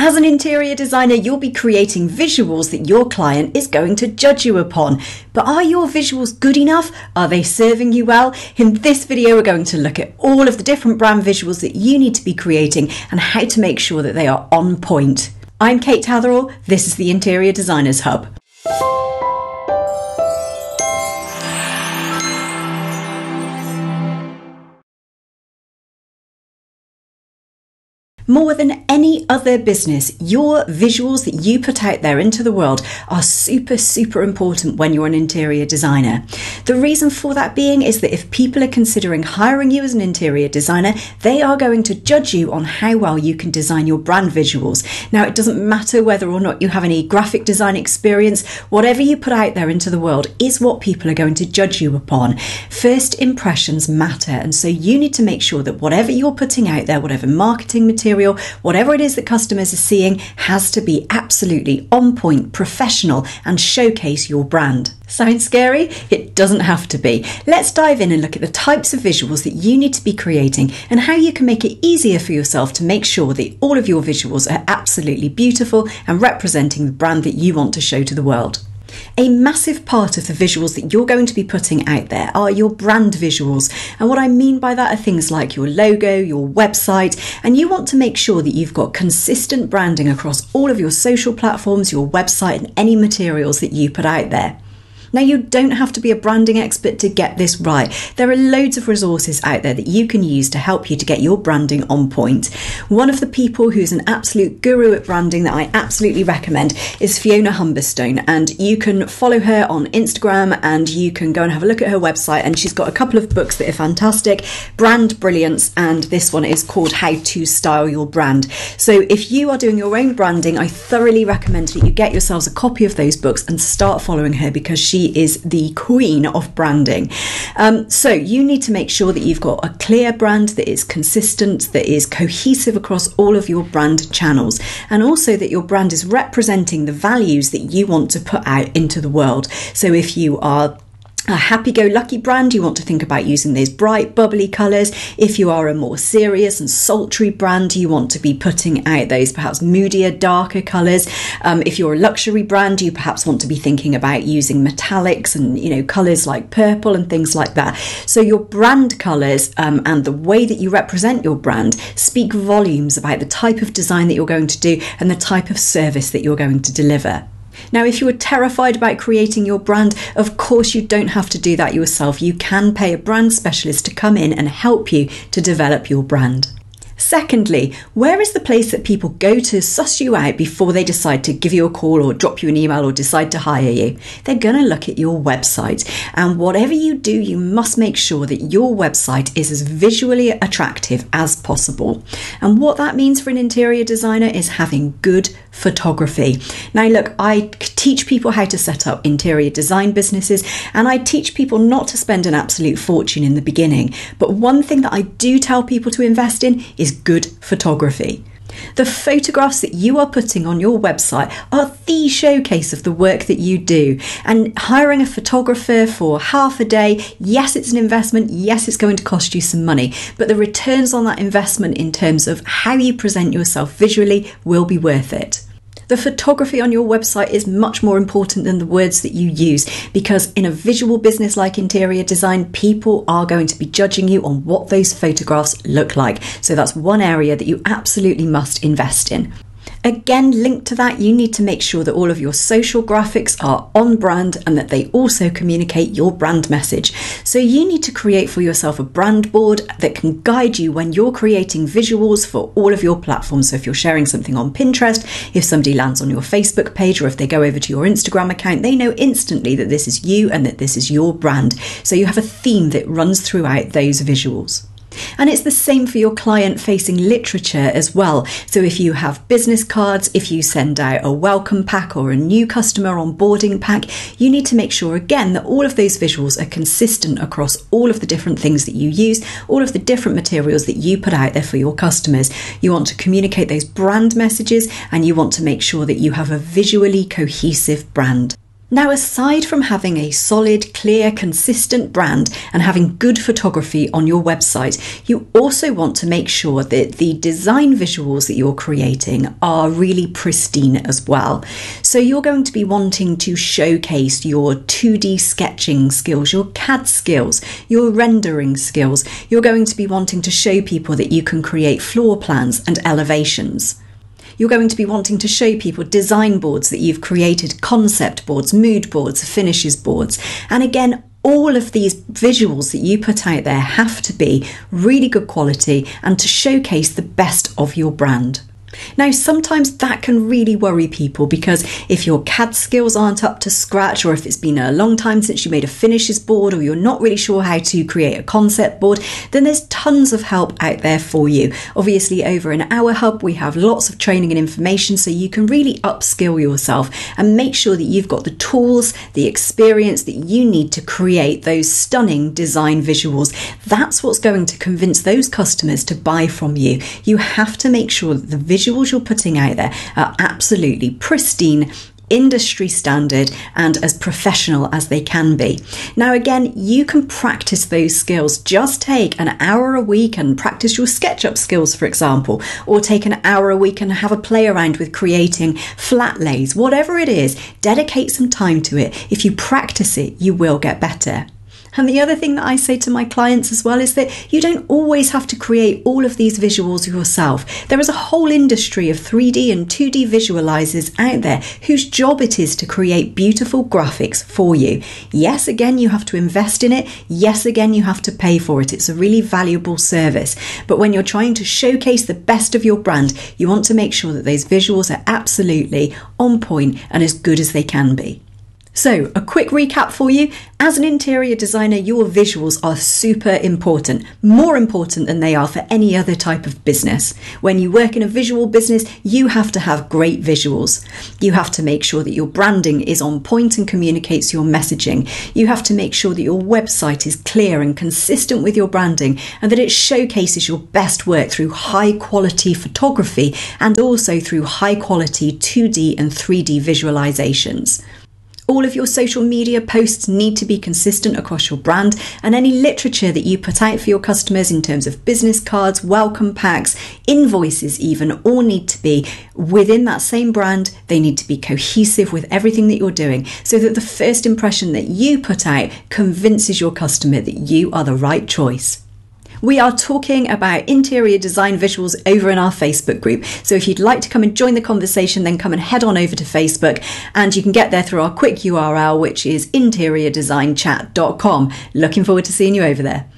As an interior designer, you'll be creating visuals that your client is going to judge you upon. But are your visuals good enough? Are they serving you well? In this video, we're going to look at all of the different brand visuals that you need to be creating and how to make sure that they are on point. I'm Kate Tatherall. This is the Interior Designers Hub. More than any other business, your visuals that you put out there into the world are super important when you're an interior designer. The reason for that being is that if people are considering hiring you as an interior designer, they are going to judge you on how well you can design your brand visuals. Now, it doesn't matter whether or not you have any graphic design experience, whatever you put out there into the world is what people are going to judge you upon. First impressions matter, and so you need to make sure that whatever you're putting out there, whatever marketing material, whatever it is that customers are seeing, has to be absolutely on point, professional, and showcase your brand. Sounds scary? It doesn't have to be. Let's dive in and look at the types of visuals that you need to be creating and how you can make it easier for yourself to make sure that all of your visuals are absolutely beautiful and representing the brand that you want to show to the world. A massive part of the visuals that you're going to be putting out there are your brand visuals. And what I mean by that are things like your logo, your website, and you want to make sure that you've got consistent branding across all of your social platforms, your website, and any materials that you put out there. Now, you don't have to be a branding expert to get this right. There are loads of resources out there that you can use to help you to get your branding on point. One of the people who's an absolute guru at branding that I absolutely recommend is Fiona Humberstone, and you can follow her on Instagram and you can go and have a look at her website, and she's got a couple of books that are fantastic, Brand Brilliance, and this one is called How to Style Your Brand. So if you are doing your own branding, I thoroughly recommend that you get yourselves a copy of those books and start following her, because she is the queen of branding. So you need to make sure that you've got a clear brand that is consistent, that is cohesive across all of your brand channels, and also that your brand is representing the values that you want to put out into the world. So if you are a happy-go-lucky brand, you want to think about using those bright, bubbly colours. If you are a more serious and sultry brand, you want to be putting out those perhaps moodier, darker colours. If you're a luxury brand, you perhaps want to be thinking about using metallics and, colours like purple and things like that. So your brand colours and the way that you represent your brand speak volumes about the type of design that you're going to do and the type of service that you're going to deliver. Now, if you are terrified about creating your brand, of course you don't have to do that yourself. You can pay a brand specialist to come in and help you to develop your brand. Secondly, where is the place that people go to suss you out before they decide to give you a call or drop you an email or decide to hire you? They're going to look at your website. And whatever you do, you must make sure that your website is as visually attractive as possible. And what that means for an interior designer is having good photography. Now, look, I teach people how to set up interior design businesses, and I teach people not to spend an absolute fortune in the beginning. But one thing that I do tell people to invest in is good photography. The photographs that you are putting on your website are the showcase of the work that you do. And hiring a photographer for half a day, yes, it's an investment. Yes, it's going to cost you some money, but the returns on that investment in terms of how you present yourself visually will be worth it. The photography on your website is much more important than the words that you use, because in a visual business like interior design, people are going to be judging you on what those photographs look like. So that's one area that you absolutely must invest in. Again, linked to that, you need to make sure that all of your social graphics are on brand and that they also communicate your brand message. So you need to create for yourself a brand board that can guide you when you're creating visuals for all of your platforms. So if you're sharing something on Pinterest, if somebody lands on your Facebook page, or if they go over to your Instagram account, they know instantly that this is you and that this is your brand. So you have a theme that runs throughout those visuals. And it's the same for your client-facing literature as well. So if you have business cards, if you send out a welcome pack or a new customer onboarding pack, you need to make sure again that all of those visuals are consistent across all of the different things that you use, all of the different materials that you put out there for your customers. You want to communicate those brand messages, and you want to make sure that you have a visually cohesive brand. Now, aside from having a solid, clear, consistent brand and having good photography on your website, you also want to make sure that the design visuals that you're creating are really pristine as well. So you're going to be wanting to showcase your 2D sketching skills, your CAD skills, your rendering skills. You're going to be wanting to show people that you can create floor plans and elevations. You're going to be wanting to show people design boards that you've created, concept boards, mood boards, finishes boards. And again, all of these visuals that you put out there have to be really good quality and to showcase the best of your brand. Now, sometimes that can really worry people because if your CAD skills aren't up to scratch, or if it's been a long time since you made a finishes board, or you're not really sure how to create a concept board, then there's tons of help out there for you. Obviously, over in our hub, we have lots of training and information so you can really upskill yourself and make sure that you've got the tools, the experience that you need to create those stunning design visuals. That's what's going to convince those customers to buy from you. You have to make sure that the visuals you're putting out there are absolutely pristine, industry standard, and as professional as they can be. Now, again, you can practice those skills. Just take an hour a week and practice your SketchUp skills, for example, or take an hour a week and have a play around with creating flat lays. Whatever it is, dedicate some time to it. If you practice it, you will get better. And the other thing that I say to my clients as well is that you don't always have to create all of these visuals yourself. There is a whole industry of 3D and 2D visualizers out there whose job it is to create beautiful graphics for you. Yes, again, you have to invest in it. Yes, again, you have to pay for it. It's a really valuable service. But when you're trying to showcase the best of your brand, you want to make sure that those visuals are absolutely on point and as good as they can be. So, a quick recap for you. As an interior designer, your visuals are super important, more important than they are for any other type of business. When you work in a visual business, you have to have great visuals. You have to make sure that your branding is on point and communicates your messaging. You have to make sure that your website is clear and consistent with your branding and that it showcases your best work through high quality photography and also through high quality 2D and 3D visualizations. All of your social media posts need to be consistent across your brand, and any literature that you put out for your customers in terms of business cards, welcome packs, invoices even, all need to be within that same brand. They need to be cohesive with everything that you're doing so that the first impression that you put out convinces your customer that you are the right choice. We are talking about interior design visuals over in our Facebook group. So if you'd like to come and join the conversation, then come and head on over to Facebook, and you can get there through our quick URL, which is interiordesignChat.com. Looking forward to seeing you over there.